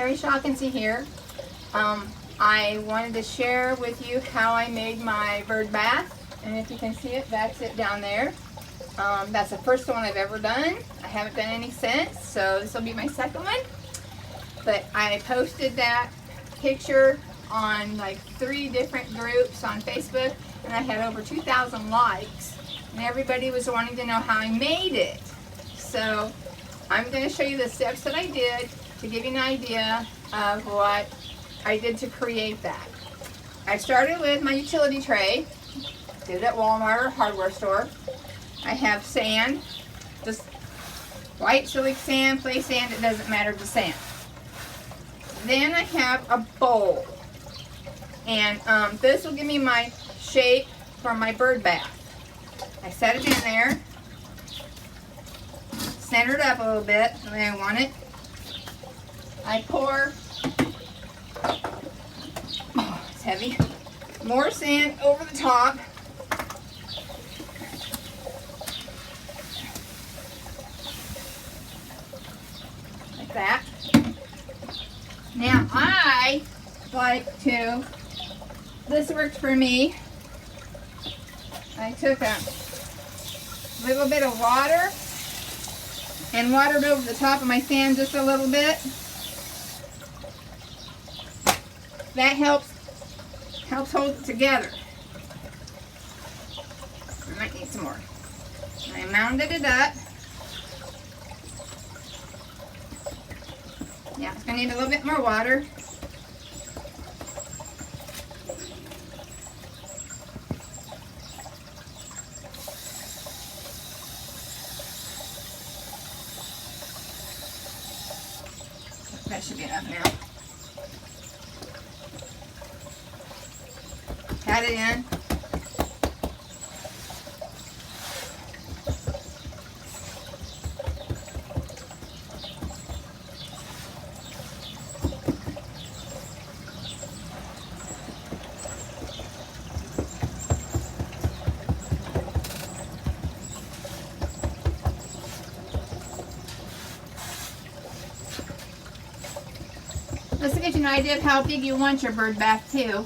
Terri Shockency here. I wanted to share with you how I made my bird bath, and if you can see it, that's it down there. That's the first one I've ever done. I haven't done any since, so this will be my second one. But I posted that picture on like 3 different groups on Facebook, and I had over 2,000 likes, and everybody was wanting to know how I made it. So I'm going to show you the steps that I did to give you an idea of what I did to create that. I started with my utility tray, did it at Walmart or hardware store. I have sand, just white silic sand, play sand, it doesn't matter, the sand. Then I have a bowl, and this will give me my shape for my bird bath. I set it in there, center it up a little bit the way I want it. I pour, oh, it's heavy, more sand over the top. Like that. Now I like to, this worked for me. I took a little bit of water and watered over the top of my sand just a little bit. That helps hold it together. I might need some more. I mounded it up. Yeah, it's going to need a little bit more water. That should be enough now. Pat it in. This will get you an idea of how big you want your bird bath too.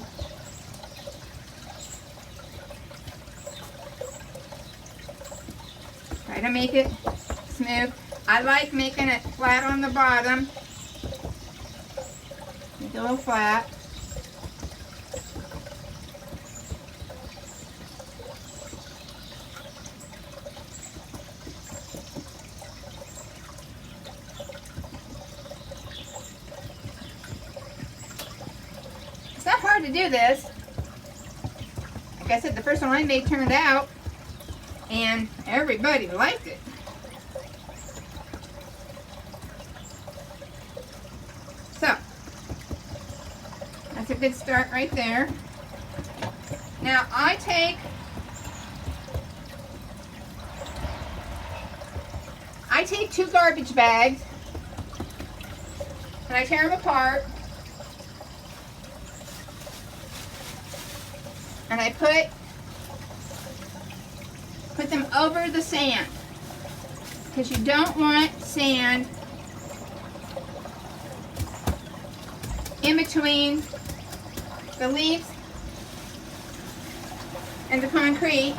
Try to make it smooth. I like making it flat on the bottom. Make it a little flat. It's not hard to do this. Like I said, the first one I made turned out, and everybody liked it. So, that's a good start right there. Now I take two garbage bags and I tear them apart, and I put them over the sand, because you don't want sand in between the leaves and the concrete.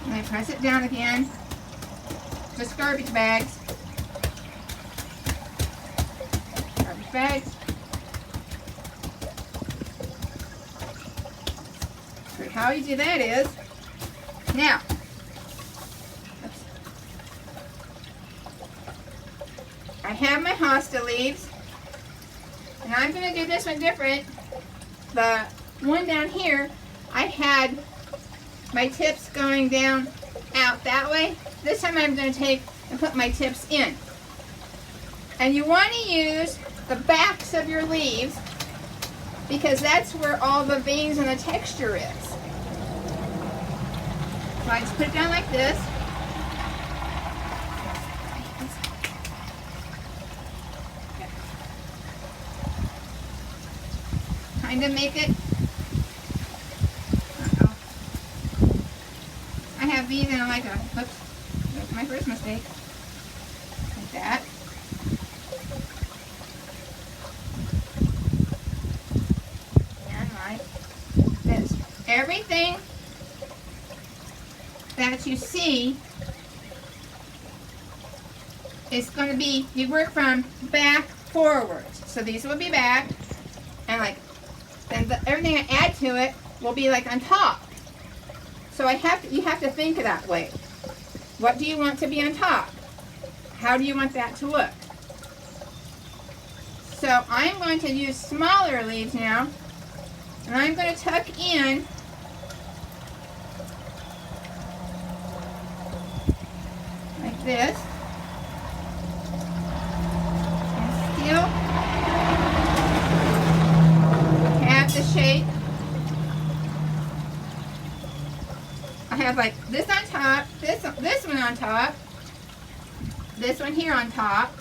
And I press it down again. Just garbage bags. Bags. So how you do that is, now, I have my Hosta leaves, and I'm going to do this one different. The one down here, I had my tips going down out that way. This time I'm going to take and put my tips in. And you want to use the backs of your leaves, because that's where all the veins and the texture is. So I just put it down like this. Kind of make it these in like a, oops, that's my first mistake. Like that. And like this. Everything that you see is going to be, you work from back forwards. So these will be back, and like, then everything I add to it will be like on top. So you have to think that way. What do you want to be on top? How do you want that to look? So I'm going to use smaller leaves now, and I'm going to tuck in like this, and still have the shape. I have like this on top, this one on top, this one here on top,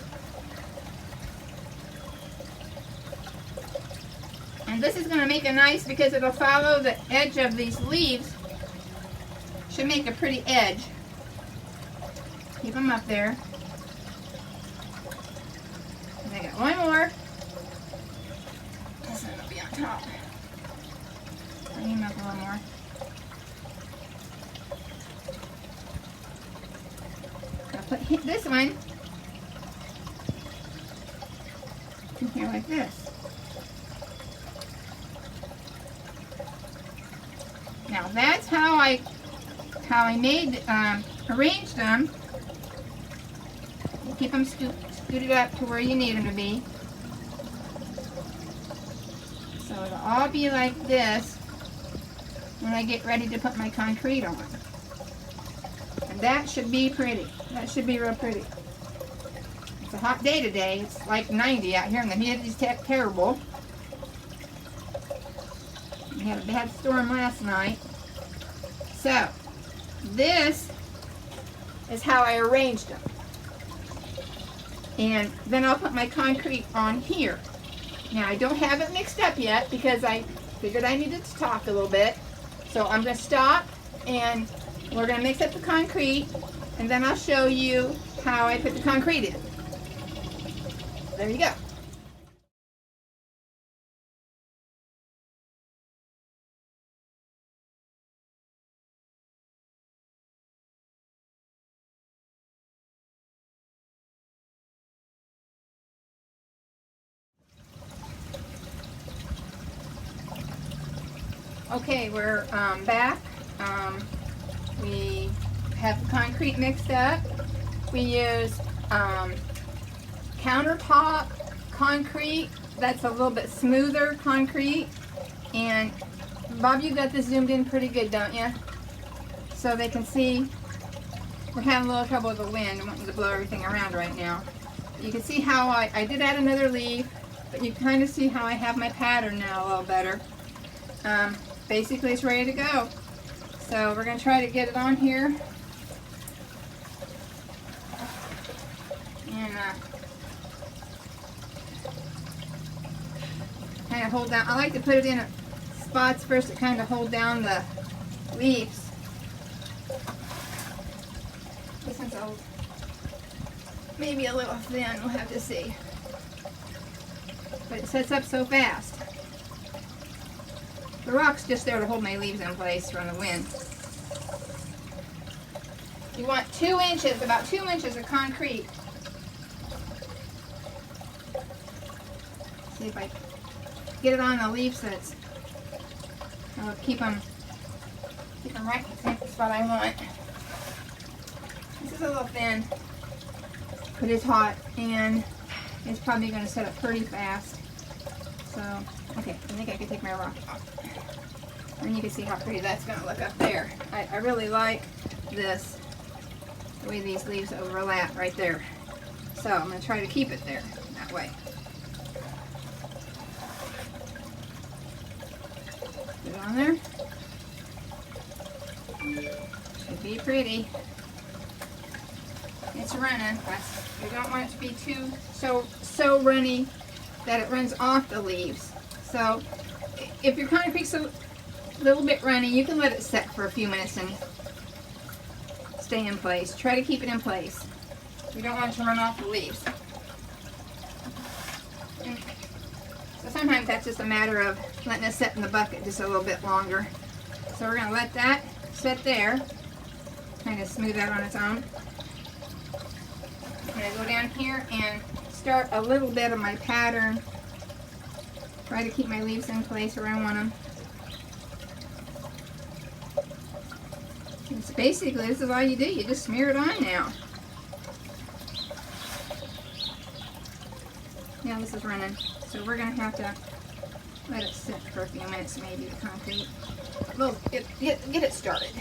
and this is going to make it nice because it'll follow the edge of these leaves. Should make a pretty edge. Keep them up there. And I got one more. This one will be on top. Bring him up a little more. I'll put this one in here like this. Now that's how I made arranged them. You keep them scooted up to where you need them to be. So it'll all be like this when I get ready to put my concrete on. And that should be pretty. That should be real pretty. It's a hot day today. It's like 90 out here and the humidity's terrible. We had a bad storm last night. So, this is how I arranged them. And then I'll put my concrete on here. Now, I don't have it mixed up yet because I figured I needed to talk a little bit. So I'm going to stop and we're going to mix up the concrete, and then I'll show you how I put the concrete in. There you go. Okay, we're back. We have the concrete mixed up. We use countertop concrete. That's a little bit smoother concrete. And Bob, you got this zoomed in pretty good, don't you? So they can see. We're having a little trouble with the wind. I'm wanting to blow everything around right now. You can see how I did add another leaf, but you kind of see how I have my pattern now a little better. Basically, it's ready to go. So we're going to try to get it on here. And kind of hold down. I like to put it in spots first to kind of hold down the leaves. This one's old. Maybe a little thin, we'll have to see. But it sets up so fast. The rock's just there to hold my leaves in place from the wind. You want 2 inches, about 2 inches of concrete. See if I get it on the leaves so I'll keep them right in the same spot I want. This is a little thin, but it's hot and it's probably going to set up pretty fast. So, okay, I think I can take my rock off. And you can see how pretty that's going to look up there. I really like this, the way these leaves overlap right there. So I'm going to try to keep it there, that way. Put it on there. Should be pretty. It's running. We don't want it to be too so runny that it runs off the leaves. So if your concrete's a little bit runny, you can let it set for a few minutes and stay in place. Try to keep it in place. We don't want it to run off the leaves. And so sometimes that's just a matter of letting it sit in the bucket just a little bit longer. So we're going to let that sit there, kind of smooth out on its own. I'm going to go down here and start a little bit of my pattern. Try to keep my leaves in place where I want them. It's basically, this is all you do. You just smear it on now. Now this is running, so we're going to have to let it sit for a few minutes, maybe, the concrete. We'll get it started.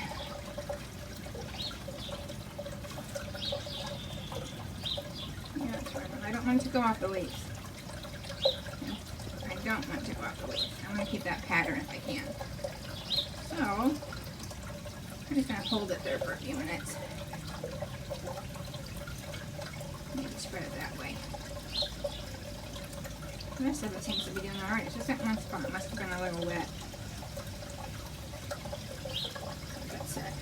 Yeah, that's right. I don't want it to go off the leaves. I don't want it to go off the leaves. I want to keep that pattern if I can. So, I'm just going to hold it there for a few minutes. Maybe spread it that way. The rest of it seems to be doing alright. It's just that one spot must have been a little wet. That's it.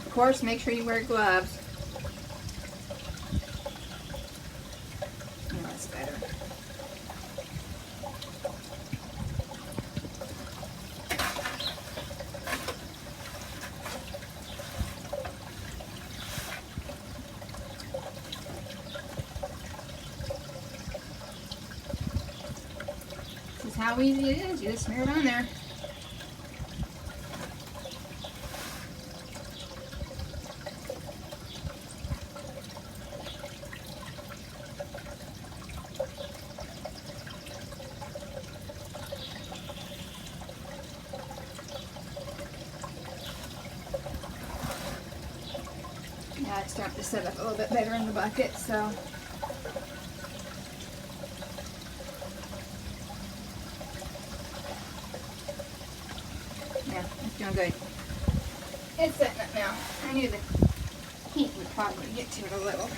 Of course, make sure you wear gloves. Oh, that's better. This is how easy it is. You just smear it on there. Now it's starting to set up a little bit better in the bucket, so yeah, it's doing good. It's setting up now. I knew the heat would probably get to it a little.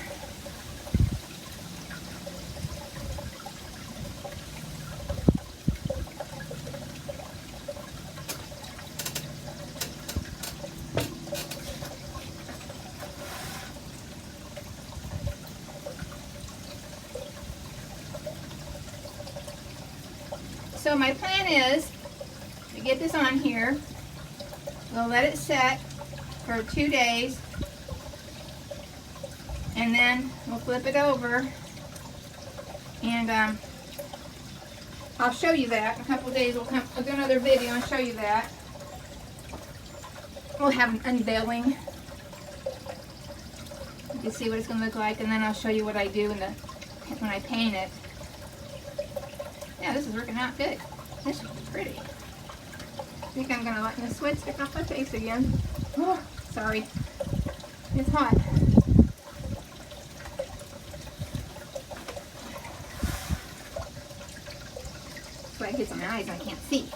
So my plan is to get this on here. We'll let it set for 2 days, and then we'll flip it over, and I'll show you that in a couple of days. We'll do another video and show you that. We'll have an unveiling. You can see what it's going to look like, and then I'll show you what I do when I paint it. Yeah, this is working out good. This is pretty. I think I'm going to let the sweat stick off my face again. Oh, sorry. It's hot. Sweat gets in my eyes and I can't see.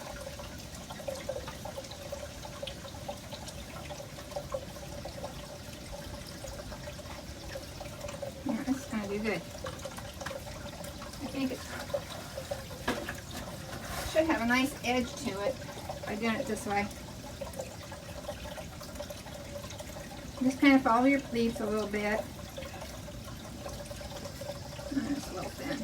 Yeah, this is going to do good. I think it should have a nice edge to it by doing it this way. Just kind of follow your leaves a little bit. And it's a little thin.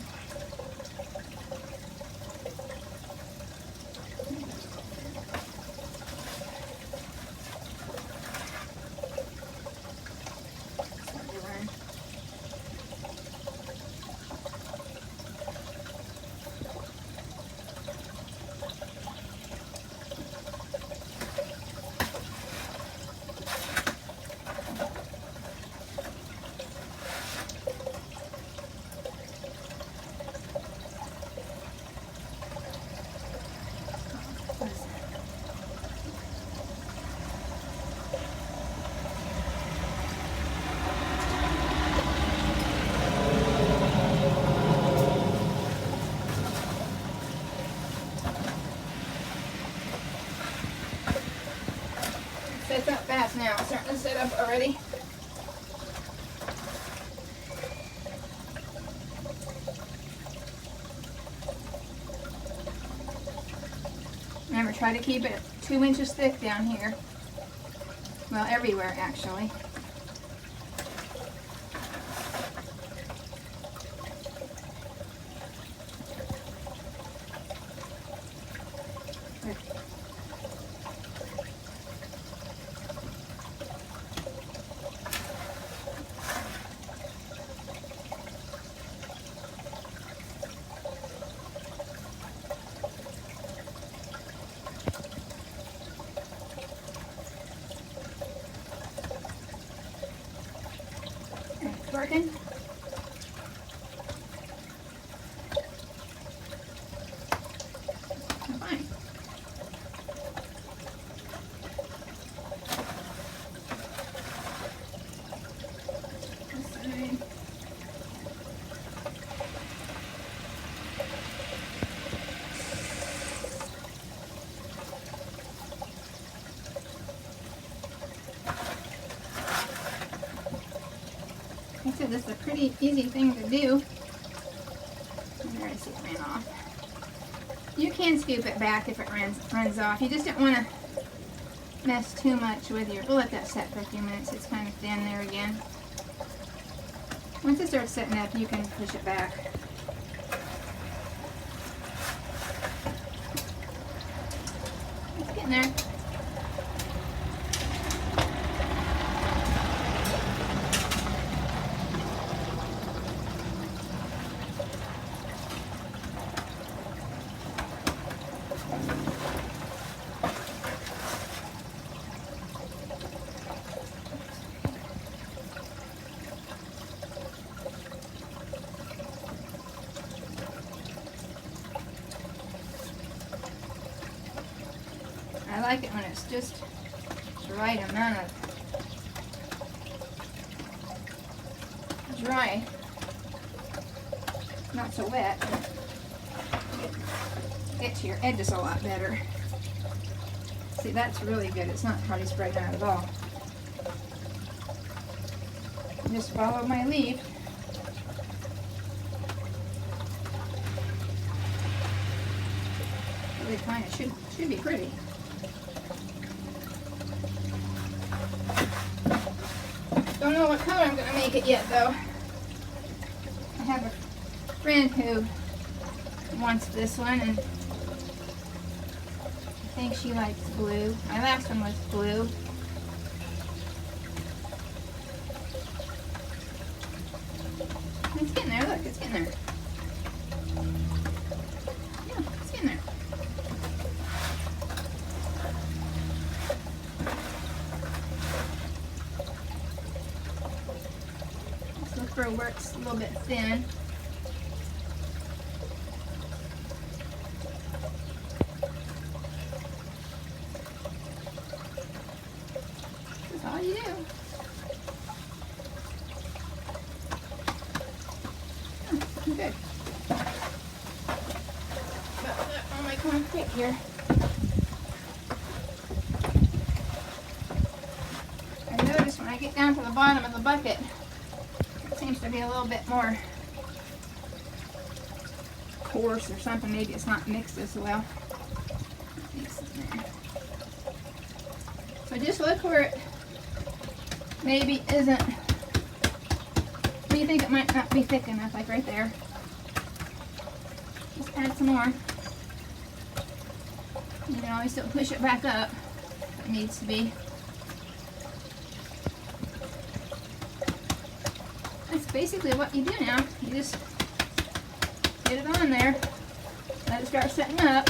It's up fast now. It's starting to set up already. Try to keep it 2 inches thick down here. Well, everywhere actually. Working. Fine. This side. Like I said, this is a pretty easy thing to do. There, I see it ran off. You can scoop it back if it runs off. You just don't want to mess too much with your. We'll let that set for a few minutes. It's kind of thin there again. Once it starts setting up, you can push it back. It's getting there. I like it when it's just the right amount of dry, not so wet. Get to your edges a lot better. See, that's really good. It's not hardly spread out at all. Just follow my lead. Really kind of should be pretty. Don't know what color I'm going to make it yet, though. I have a friend who wants this one, and I think she likes blue. My last one was blue. It's getting there. Look, it's getting there. Yeah, it's getting there. Where it's a little bit thin. That's all you do. Good. About that on my concrete here. I notice when I get down to the bottom of the bucket, seems to be a little bit more coarse or something. Maybe it's not mixed as well. Mix it there. So just look where it maybe isn't, where you think it might not be thick enough, like right there. Just add some more. You can always still push it back up if it needs to be. That's basically what you do now. You just get it on there, let it start setting up.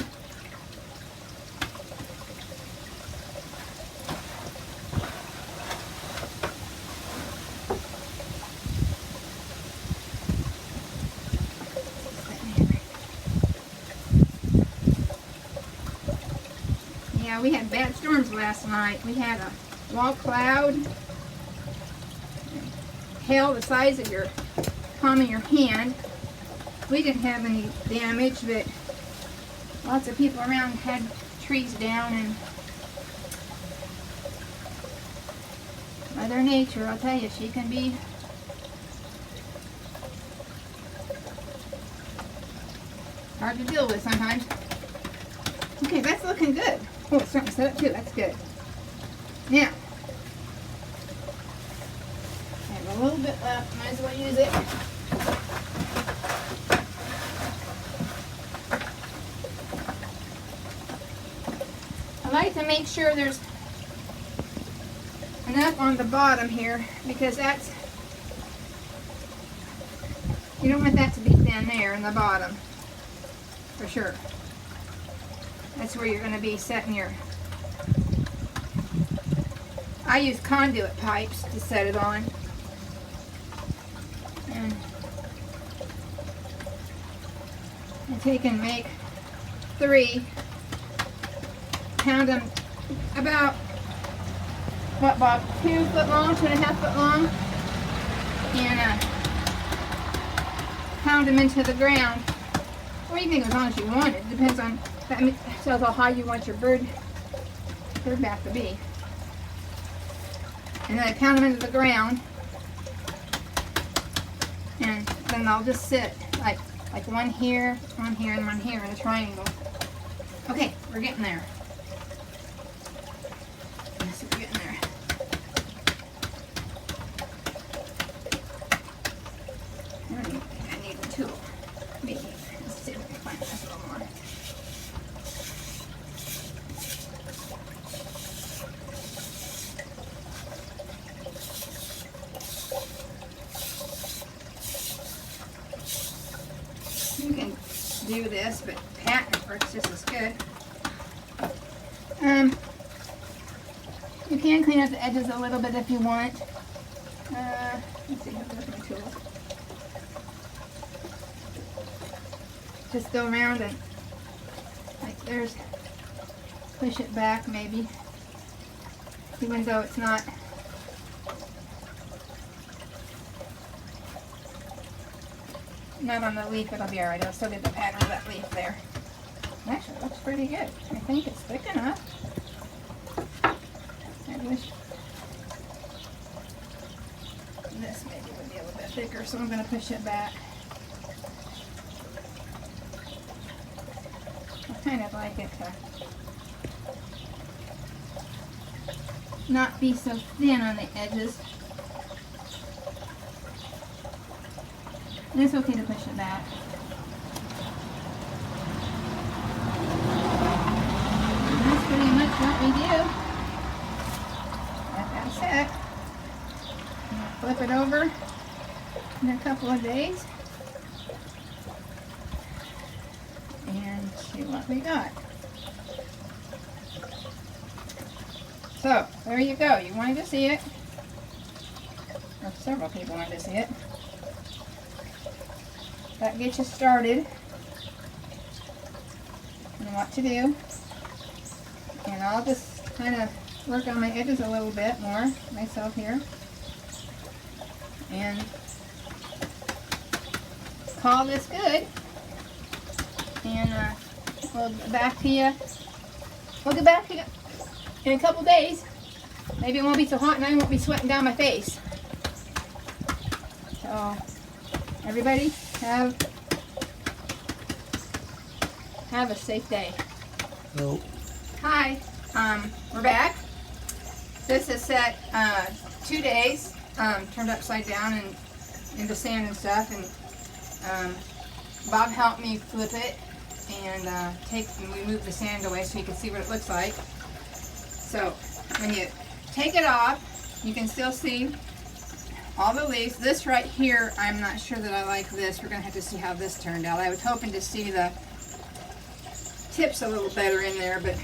Yeah, we had bad storms last night. We had a wall cloud, hail the size of your palm of your hand. We didn't have any damage, but lots of people around had trees down, and Mother Nature, I'll tell you, she can be hard to deal with sometimes. Okay, that's looking good. Oh, it's starting to set up too. That's good. Now, I have a little bit left. Might as well use it. I like to make sure there's enough on the bottom here, because that's, you don't want that to be thin there in the bottom, for sure. That's where you're going to be setting your, I use conduit pipes to set it on. And take and make 3, pound them about, what, Bob, 2 foot long, 2.5 foot long, and pound them into the ground, or you can go as long as you want. It depends on, that tells how high you want your bird bath to be. And then I pound them into the ground, and then they'll just sit like one here, and one here in a triangle. Okay, we're getting there. Yes, we're getting there. I don't even think I need a tool. Maybe. Let's see if we can find this a little more. You can do this, but patting works just as good. You can clean up the edges a little bit if you want. Let's see, where's my tool? Just go around and, like, there's, push it back maybe, even though it's not. Not on the leaf, it'll be alright. I'll still get the pattern of that leaf there. Actually, it looks pretty good. I think it's thick enough. I wish this maybe would be a little bit thicker, so I'm going to push it back. I kind of like it to not be so thin on the edges. And it's okay to push it back. And that's pretty much what we do. Let that set. Flip it over in a couple of days. And see what we got. So, there you go. You wanted to see it. Or several people wanted to see it. That gets you started on what to do. And I'll just kind of work on my edges a little bit more myself here. And call this good. And we'll get back to you. We'll get back to you in a couple days. Maybe it won't be so hot and I won't be sweating down my face. So, everybody, have a safe day. No. Hi, we're back. This is set 2 days, turned upside down and into sand and stuff, and Bob helped me flip it and we moved the sand away so you can see what it looks like. So when you take it off, you can still see all the leaves. This right here, I'm not sure that I like this. We're going to have to see how this turned out. I was hoping to see the tips a little better in there, but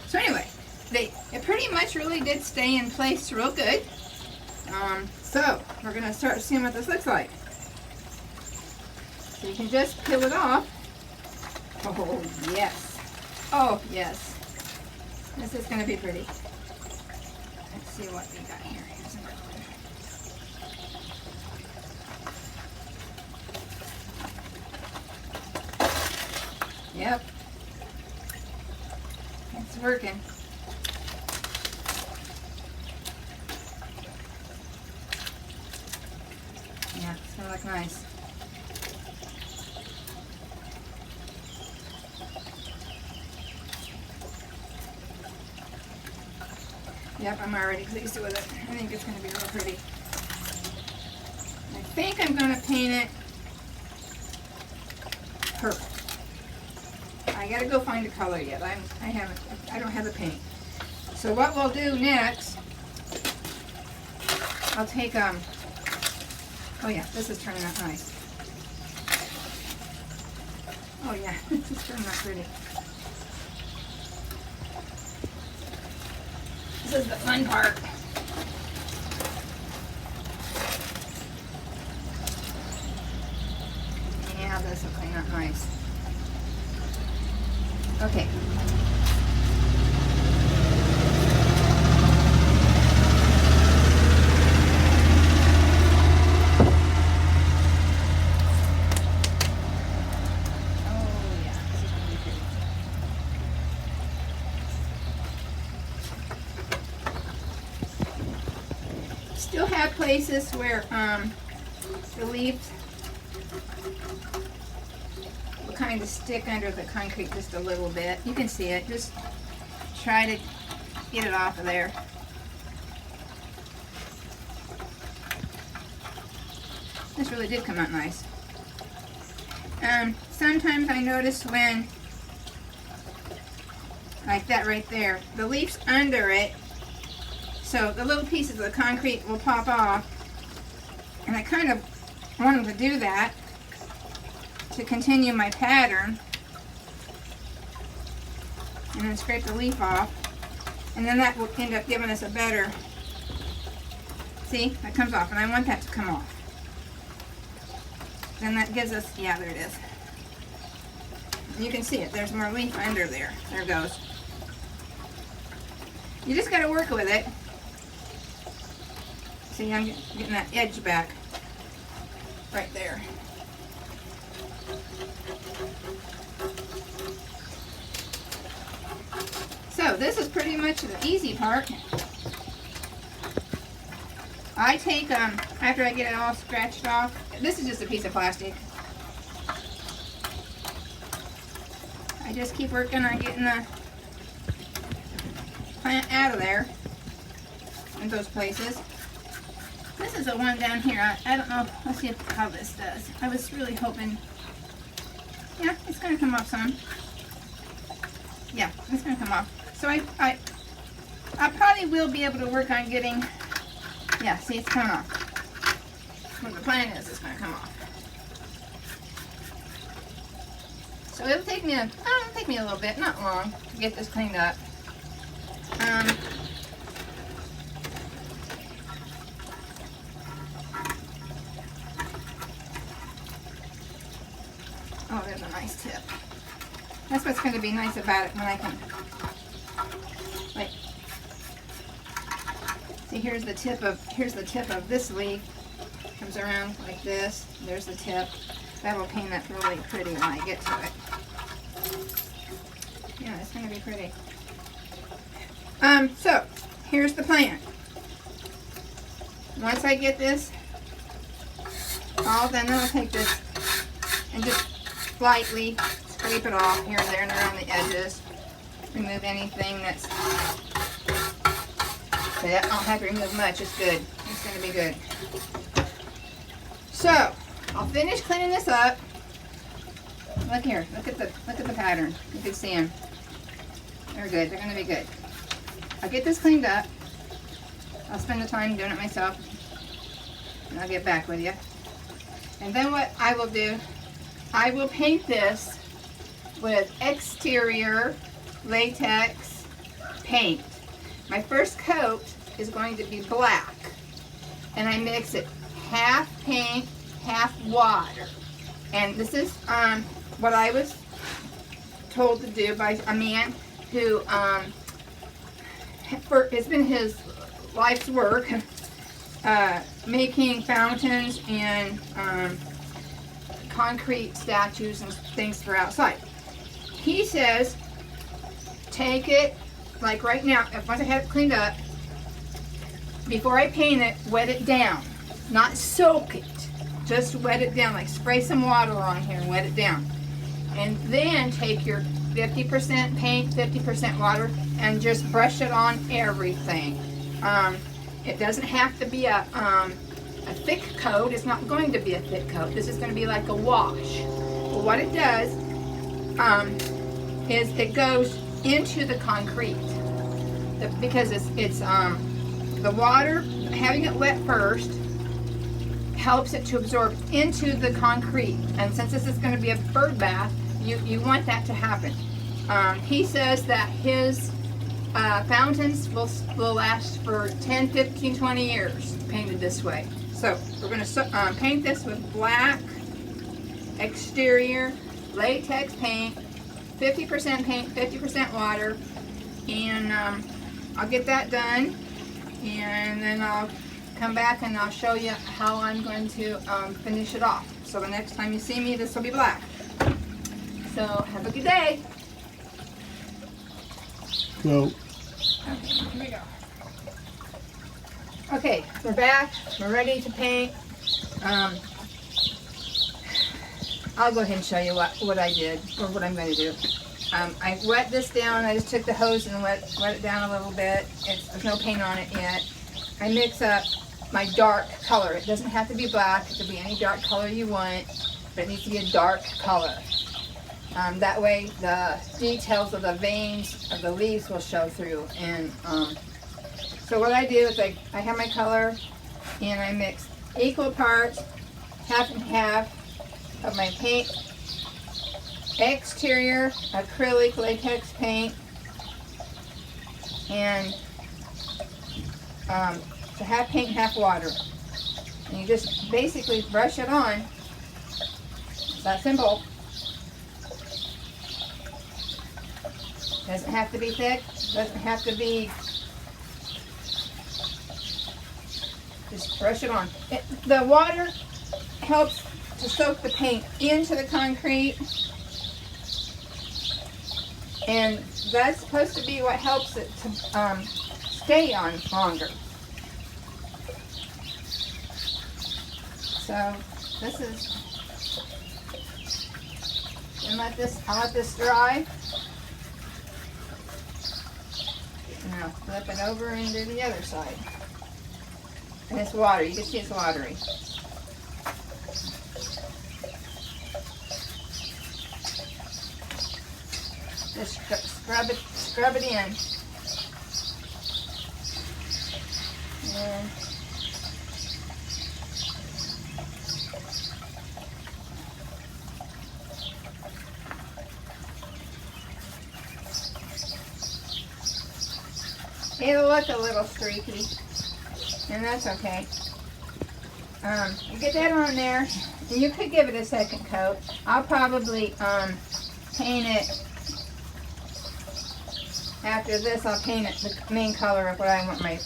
so anyway, it pretty much really did stay in place real good. So we're going to start seeing what this looks like. So you can just peel it off. Oh yes. Oh yes. This is going to be pretty. Let's see what we got here. Here's another one. Yep. It's working. Yeah, it's gonna look nice. Yep, I'm already pleased with it. I think it's going to be real pretty. I think I'm going to paint it purple. I got to go find a color yet. I don't have the paint. So what we'll do next, I'll take oh yeah, this is turning out nice. Oh yeah, this is turning out pretty. This is the fun part. Yeah, this will clean up nice. Okay. Still have places where the leaves will kind of stick under the concrete just a little bit. You can see it. Just try to get it off of there. This really did come out nice. Sometimes I notice when, like that right there, the leaves under it, so the little pieces of the concrete will pop off, and I kind of want them to do that to continue my pattern, and then scrape the leaf off, and then that will end up giving us a better, see, that comes off, and I want that to come off. Then that gives us, yeah, there it is. You can see it, there's more leaf under there. There it goes. You just got to work with it. See, I'm getting that edge back right there. So this is pretty much the easy part. I take, after I get it all scratched off, this is just a piece of plastic. I just keep working on getting the plant out of there in those places. This is the one down here. I don't know. Let's see how this does. I was really hoping. Yeah, it's going to come off some. Yeah, it's going to come off. So I probably will be able to work on getting. Yeah, see, it's coming off. What the plan is, it's going to come off. So it'll take me a little bit, not long, to get this cleaned up. Oh, there's a nice tip. That's what's going to be nice about it when I can, like, see, here's the tip of this leaf. Comes around like this. There's the tip. That will paint that really pretty when I get to it. Yeah, it's going to be pretty. So here's the plan. Once I get this all done, then I'll take this and just lightly scrape it off here and there and around the edges. Remove anything that's. Okay, I don't have to remove much. It's good. It's going to be good. So I'll finish cleaning this up. Look here. Look at the pattern. You can see them. They're good. They're going to be good. I'll get this cleaned up. I'll spend the time doing it myself, and I'll get back with you. And then what I will do, I will paint this with exterior latex paint. My first coat is going to be black, and I mix it half paint, half water. And this is what I was told to do by a man who it's been his life's work making fountains and concrete statues and things for outside. He says take it, like right now, once I have it cleaned up, before I paint it, wet it down. Not soak it, just wet it down, like spray some water on here and wet it down. And then take your 50% paint, 50% water, and just brush it on everything. It doesn't have to be a thick coat. It's not going to be a thick coat. This is going to be like a wash. But what it does is it goes into the concrete. Because it's the water, having it wet first, helps it to absorb into the concrete. And since this is going to be a bird bath, you want that to happen. He says that his fountains will last for 10, 15, 20 years painted this way. So we're going to paint this with black exterior latex paint, 50% paint, 50% water, and I'll get that done, and then I'll come back and I'll show you how I'm going to finish it off. So the next time you see me, this will be black. So have a good day. So, Okay, here we go. Okay, we're back. We're ready to paint. I'll go ahead and show you what I did, or what I'm going to do. I wet this down. I just took the hose and wet it down a little bit. There's no paint on it yet. I mix up my dark color. It doesn't have to be black. It could be any dark color you want, but it needs to be a dark color. That way the details of the veins of the leaves will show through. And so what I do is I have my color, and I mix equal parts, half and half of my paint, exterior acrylic latex paint, and so half paint, half water. And you just basically brush it on. It's that simple. Doesn't have to be thick, doesn't have to be, just brush it on. The water helps to soak the paint into the concrete, and that's supposed to be what helps it to stay on longer. So this is, and I'll let this dry. And I'll flip it over and do the other side. And it's water. You can see it's watery. Just scrub it in. And it'll look a little streaky, and that's okay. You get that on there, and you could give it a second coat. I'll probably paint it after this. I'll paint it the main color of what I want my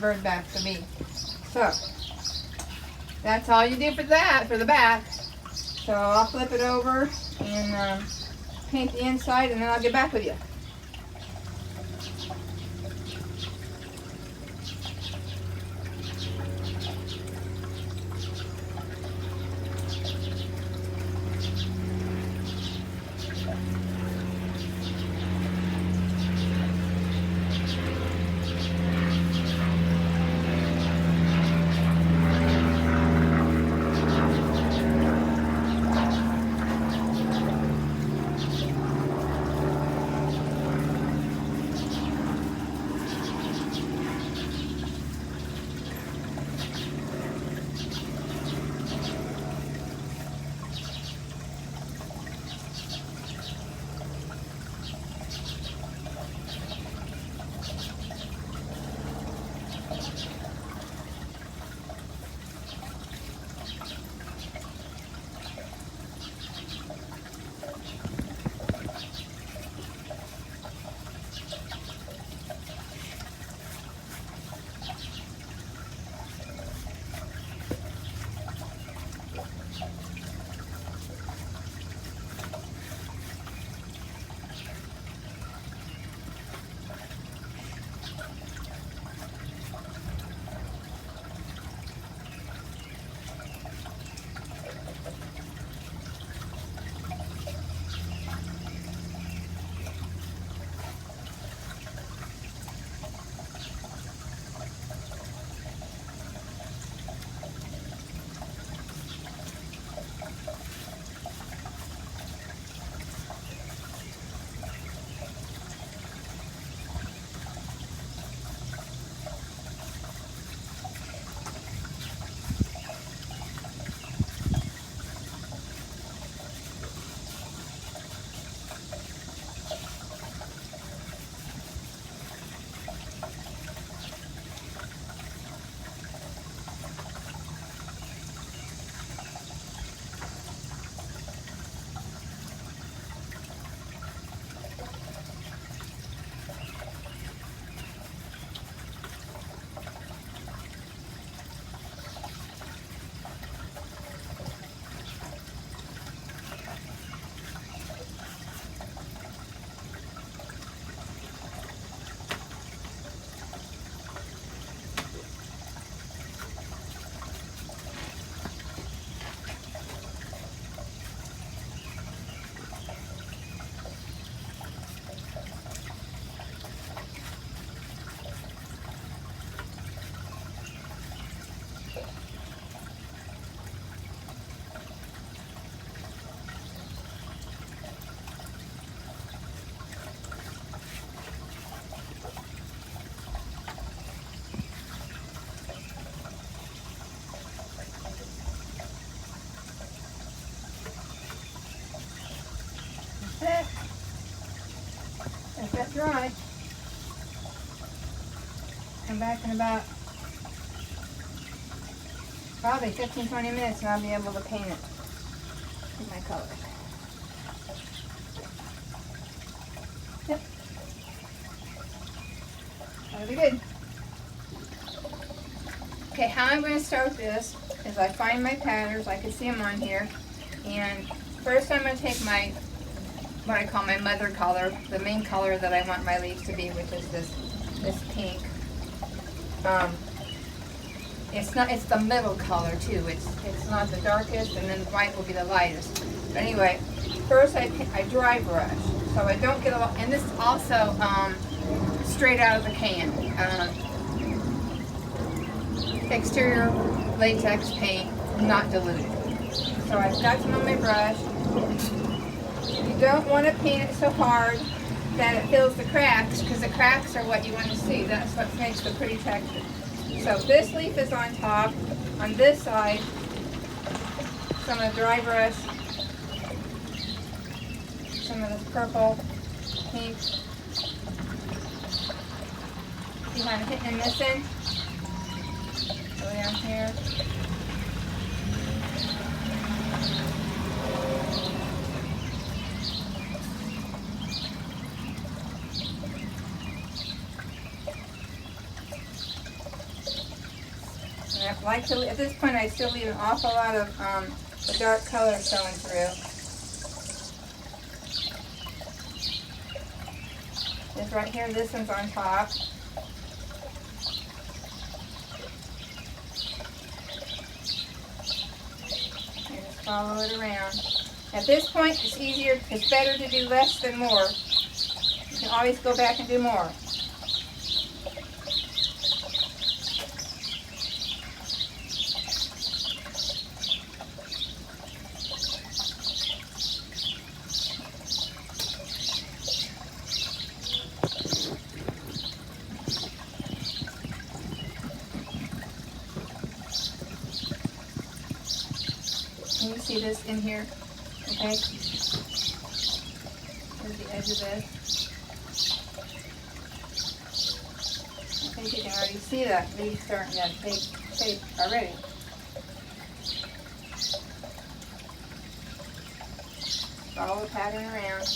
bird bath to be. So that's all you do for that, for the back. So I'll flip it over and paint the inside, and then I'll get back with you. come back in about probably 15-20 minutes and I'll be able to paint it with my colors. Yep. That'll be good. Okay, how I'm going to start this is I find my patterns. I can see them on here. And first I'm going to take my, what I call my mother color, the main color that I want my leaves to be, which is this pink. It's the middle color too. It's not the darkest, and then white will be the lightest. But anyway, first I dry brush, so I don't get a lot. And this is also straight out of the can. Exterior latex paint, not diluted. So I've got some on my brush. You don't want to paint it so hard that it fills the cracks, because the cracks are what you want to see. That's what makes the pretty texture. So this leaf is on top. On this side, so I'm going to dry brush some of this purple, pink. See how I'm hitting and missing? Go down here. Like to, at this point I still leave an awful lot of the dark color showing through. This right here, this one's on top. And just follow it around. At this point it's easier, it's better to do less than more. You can always go back and do more. Can you see this in here? Okay. There's the edge of this. I think you can already see that leaf starting to take shape already. Follow the pattern around.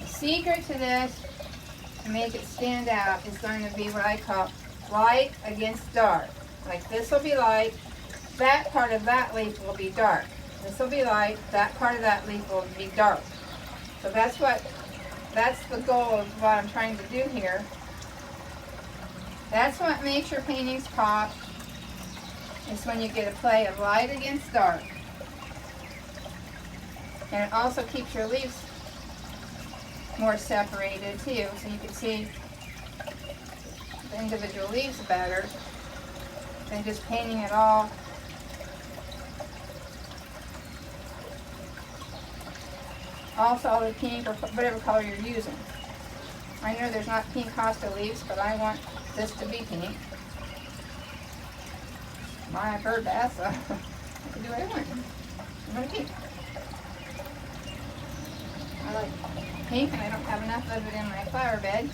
Secret to this, to make it stand out, is going to be what I call light against dark. Like this will be light, that part of that leaf will be dark. This will be light, that part of that leaf will be dark. So that's the goal of what I'm trying to do here. That's what makes your paintings pop, is when you get a play of light against dark. And it also keeps your leaves more separated too, so you can see the individual leaves better than just painting it all. Also the pink or whatever color you're using. I know there's not pink Hosta leaves, but I want this to be pink. My birdbath, so I can do what I want. I want pink. I like pink, and I don't have enough of it in my flower bed.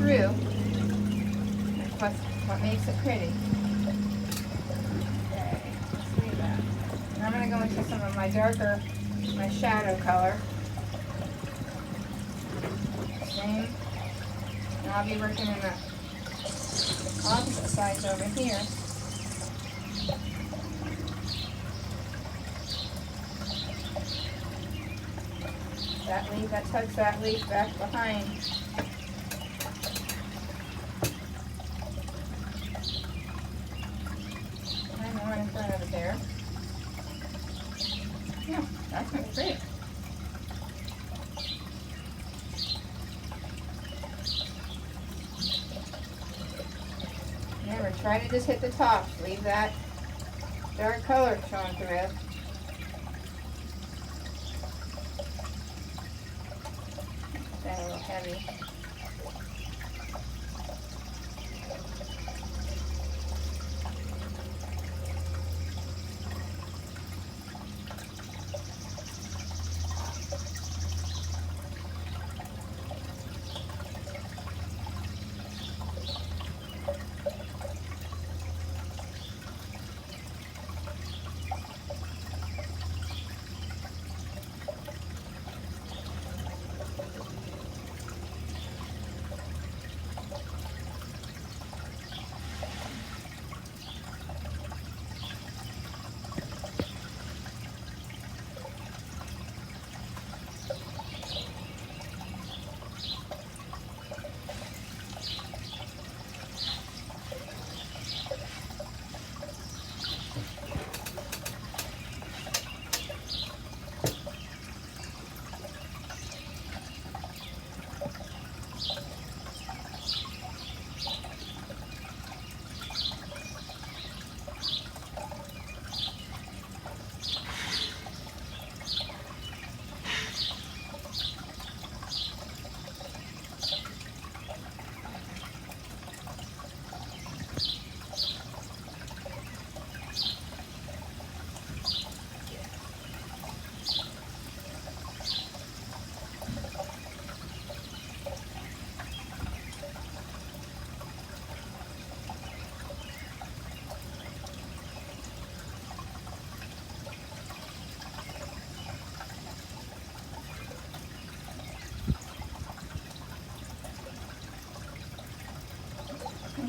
through. That's what makes it pretty. Okay, let's leave that. And I'm going to go into some of my darker, my shadow color. Same. And I'll be working in the opposite sides over here. That leaf, that tucks that leaf back behind. And the one in front of it there. Yeah, that's going to be great. Remember, try to just hit the top. Leave that dark color showing through. That a little heavy.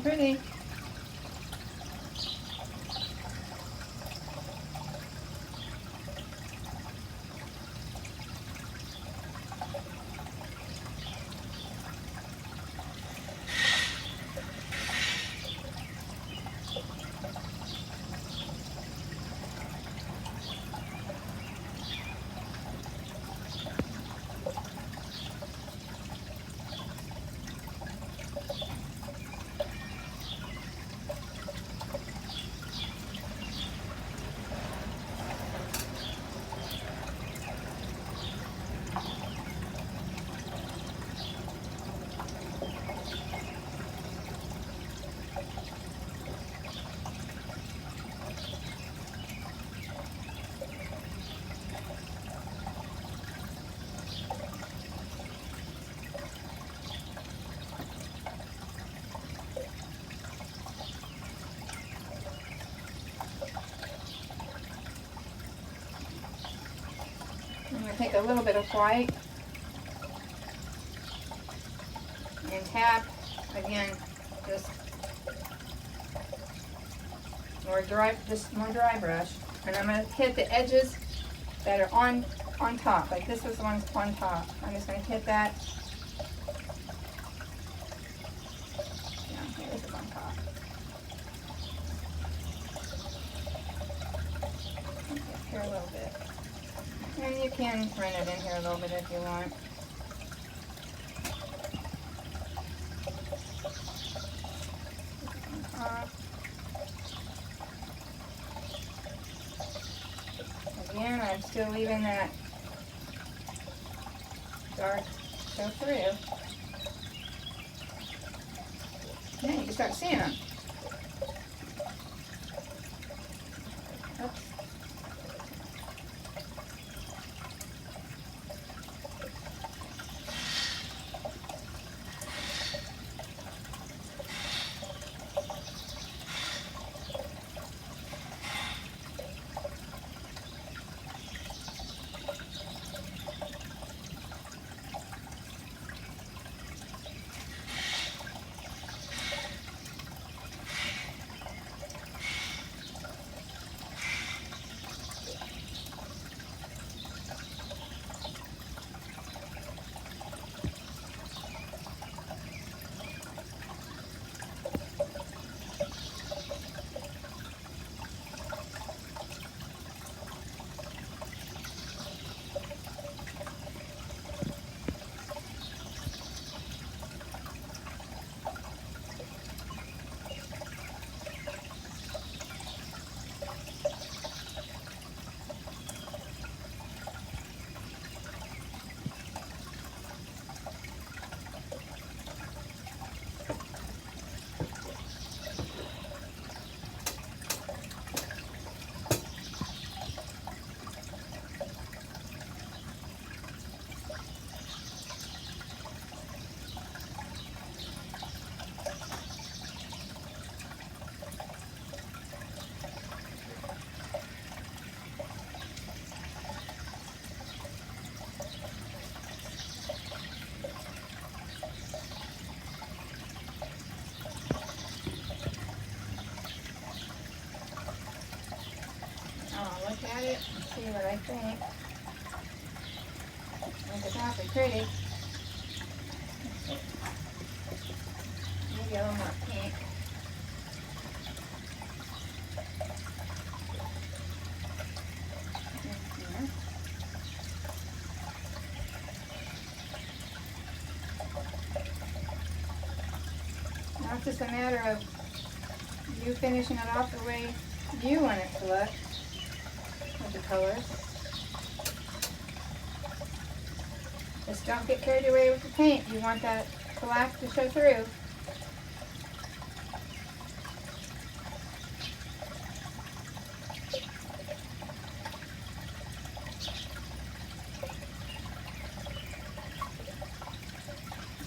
Pretty. I'm going to take a little bit of white and tap again, just more dry brush, and I'm going to hit the edges that are on top. Like this was the one that's on top. I'm just going to hit that. Yeah, this is on top. Here a little bit. And you can run it in here a little bit if you want. Again, I'm still leaving that dark show through. Now you can start seeing them. Oops. see what I think. Like it's awfully pretty. Maybe a little more pink. Now it's just a matter of you finishing it off the way you want it to look with the colors. Just don't get carried away with the paint. You want that black to show through.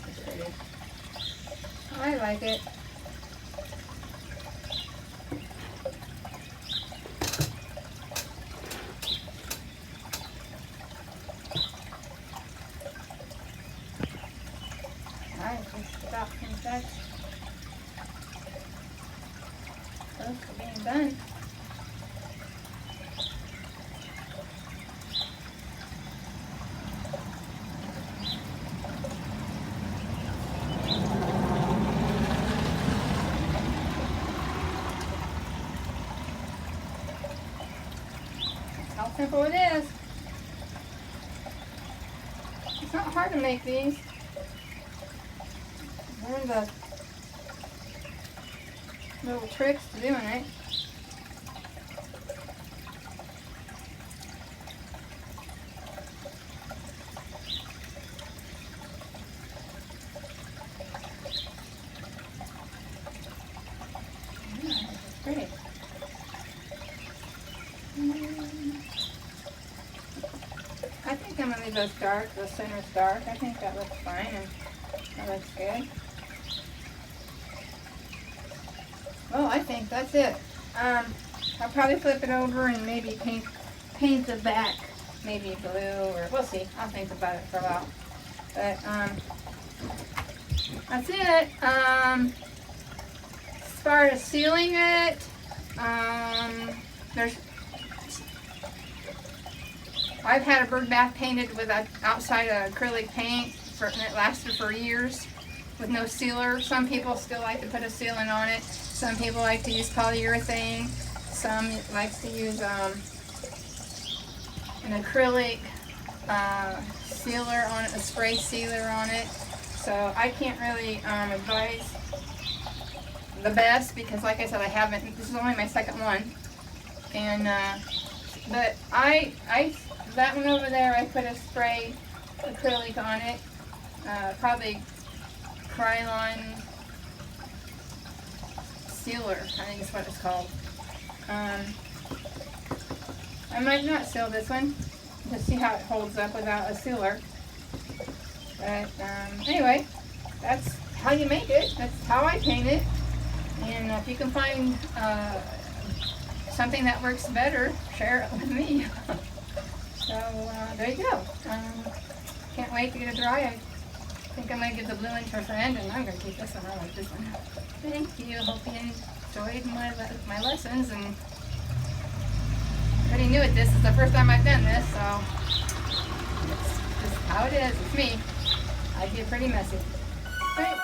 It's pretty. I like it. Stop and that's close to being done. That's how simple it is. It's not hard to make these. Learn the little tricks to doing it. Yeah, it's pretty. I think I'm going to leave those dark, the center's dark. I think that looks fine and that looks good. Well, I think that's it. I'll probably flip it over and maybe paint the back, maybe blue, or we'll see. I'll think about it for a while. But that's it. As far as sealing it, I've had a bird bath painted with outside acrylic paint, and it lasted for years with no sealer. Some people still like to put a sealant on it. Some people like to use polyurethane. Some likes to use an acrylic sealer on it, a spray sealer on it. So I can't really advise the best because, like I said, I haven't. This is only my second one, and but that one over there, I put a spray acrylic on it, probably Krylon sealer, I think is what it's called. I might not seal this one to see how it holds up without a sealer. But anyway, that's how you make it. That's how I paint it. And if you can find something that works better, share it with me. So there you go. Can't wait to get it dry. I think I might give the blue one to a friend, and I'm going to keep this one. I like this one. Thank you. Hope you enjoyed my lessons. And pretty new at this. It's the first time I've done this, so it's just how it is. It's me. I get pretty messy. Right.